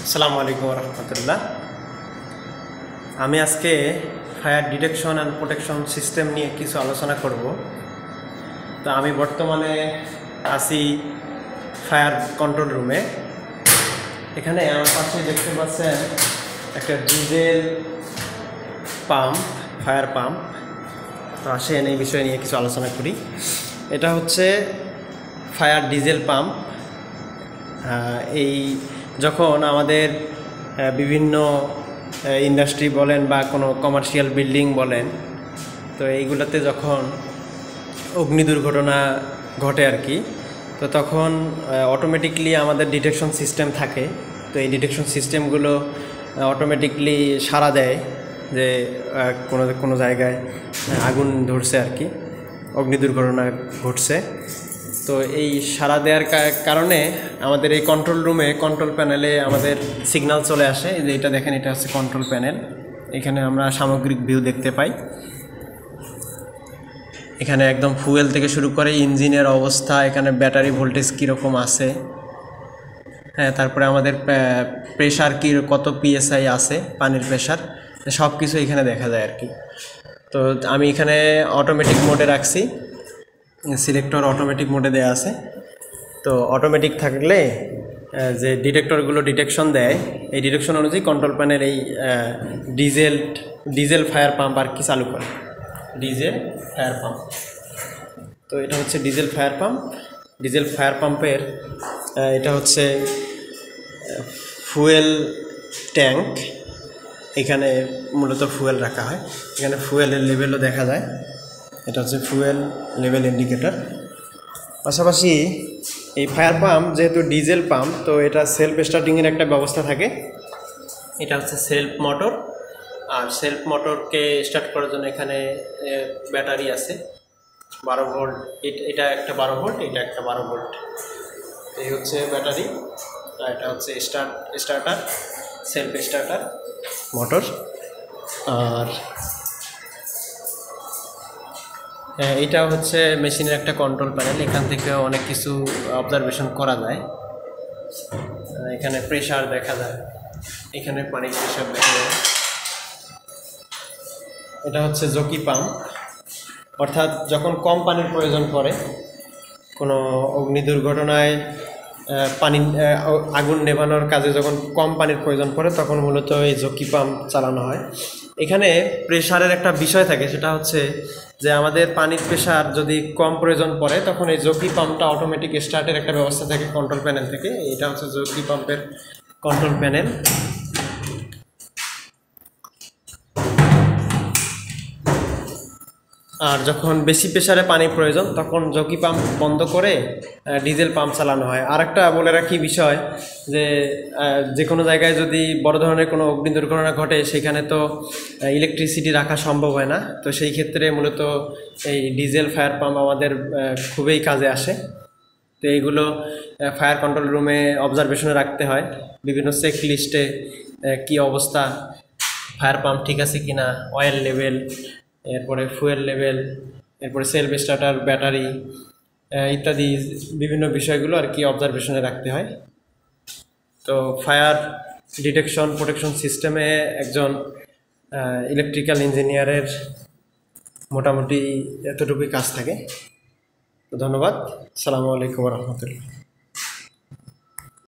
আসসালামু আলাইকুম রহমতুল্লাহ। আমি আজকে fire detection and protection system নিয়ে কিছু আলোচনা করব। তো আমি বর্তমানে আছি ফায়ার কন্ট্রোল রুমে। এখানে আমার পাশে দেখতে পাচ্ছেন একটা ডিজেল পাম্প, ফায়ার পাম্প। তো আসেন এই বিষয় নিয়ে কিছু আলোচনা করি। এটা হচ্ছে ফায়ার ডিজেল পাম্প। এই যখন আমাদের বিভিন্ন ইন্ডাস্ট্রি বলেন বা কোনো কমার্শিয়াল বিল্ডিং বলেন, তো এইগুলোতে যখন অগ্নি দুর্ঘটনা ঘটে আর কি, তো তখন অটোমেটিকলি আমাদের ডিটেকশন সিস্টেম থাকে। তো এই ডিটেকশন সিস্টেমগুলো অটোমেটিকলি সাড়া দেয় যে কোনো জায়গায় আগুন ধরছে আর কি, অগ্নি দুর্ঘটনা ঘটছে। তো এই সাড়া দেওয়ার কারণে আমাদের এই কন্ট্রোল রুমে, কন্ট্রোল প্যানেলে আমাদের সিগন্যাল চলে আসে। এই যে এটা দেখেন, এটা হচ্ছে কন্ট্রোল প্যানেল। এখানে আমরা সামগ্রিক ভিউ দেখতে পাই। এখানে একদম ফুয়েল থেকে শুরু করে ইঞ্জিনের অবস্থা, এখানে ব্যাটারি ভোল্টেজ কীরকম আছে, হ্যাঁ, তারপরে আমাদের প্রেশার কত পিএসআই আছে, পানির প্রেশার, সব কিছু এখানে দেখা যায় আর কি। তো আমি এখানে অটোমেটিক মোডে রাখছি, সিলেক্টর অটোমেটিক মোডে দেওয়া আছে। তো অটোমেটিক থাকলে যে ডিটেক্টরগুলো ডিটেকশন দেয়, এই ডিটেকশন অনুযায়ী কন্ট্রোল প্যানেল এই ডিজেল ফায়ার পাম্প আর কি চালু করে, ডিজেল ফায়ার পাম্প। তো এটা হচ্ছে diesel fire pump. Diesel fire পাম্পের এটা হচ্ছে ফুয়েল ট্যাঙ্ক। এখানে মূলত ফুয়েল রাখা হয়। এখানে ফুয়েলের লেভেলও দেখা যায়। এটা হচ্ছে ফুয়েল লেভেল ইন্ডিকেটর। পাশাপাশি এই ফায়ার পাম্প যেহেতু ডিজেল পাম্প, তো এটা সেলফ স্টার্টিংয়ের একটা ব্যবস্থা থাকে। এটা হচ্ছে সেলফ মোটর, আর সেলফ মোটরকে স্টার্ট করার জন্য এখানে ব্যাটারি আছে 12 ভোল্ট। এটা একটা 12 ভোল্ট, এটা একটা 12 ভোল্ট। এই হচ্ছে ব্যাটারি, আর এটা হচ্ছে স্টার্টার, সেলফ স্টার্টার মোটর। আর এইটা হচ্ছে মেশিনের একটা কন্ট্রোল প্যানেল। এখান থেকে অনেক কিছু অবজারভেশন করা যায়। এখানে প্রেশার দেখা যায়, এখানে পানির প্রেশার দেখা যায়। এটা হচ্ছে জকি পাম্প, অর্থাৎ যখন কম পানির প্রয়োজন পড়ে, কোনো অগ্নি দুর্ঘটনায় আগুন নেভানোর কাজে যখন কম পানির প্রয়োজন পড়ে, তখন মূলত এই জকি পাম্প চালানো হয়। এখানে প্রেশারের একটা বিষয় থাকে, সেটা হচ্ছে যে আমাদের পানির প্রেশার যদি কম প্রয়োজন পড়ে, তখন এই জকি পাম্পটা অটোমেটিক স্টার্টের একটা ব্যবস্থা থাকে কন্ট্রোল প্যানেল থেকে। এটা হচ্ছে জকি পাম্পের কন্ট্রোল প্যানেল। আর যখন বেশি প্রেশারে পানি প্রয়োজন, তখন জকি পাম্প বন্ধ করে ডিজেল পাম্প চালানো হয়। আর একটা বলে রাখি বিষয়, যে কোনো জায়গায় যদি বড় ধরনের কোনো অগ্নি দুর্ঘটনা ঘটে, সেখানে তো ইলেকট্রিসিটি রাখা সম্ভব হয় না। তো সেই ক্ষেত্রে মূলত এই ডিজেল ফায়ার পাম্প আমাদের খুবই কাজে আসে। তো এইগুলো ফায়ার কন্ট্রোল রুমে অবজারভেশনে রাখতে হয়। বিভিন্ন চেক লিস্টে কী অবস্থা, ফায়ার পাম্প ঠিক আছে কিনা, অয়েল লেভেল, এরপরে ফুয়েল লেভেল, এরপরে সেলফ স্টার্টার, ব্যাটারি ইত্যাদি বিভিন্ন বিষয়গুলো আর কি অবজারভেশনে রাখতে হয়। তো ফায়ার ডিটেকশন প্রোটেকশন সিস্টেমে একজন ইলেকট্রিক্যাল ইঞ্জিনিয়ারের মোটামুটি এতটুকুই কাজ থাকে। ধন্যবাদ। আসসালামু আলাইকুম রহমতুল্লাহ।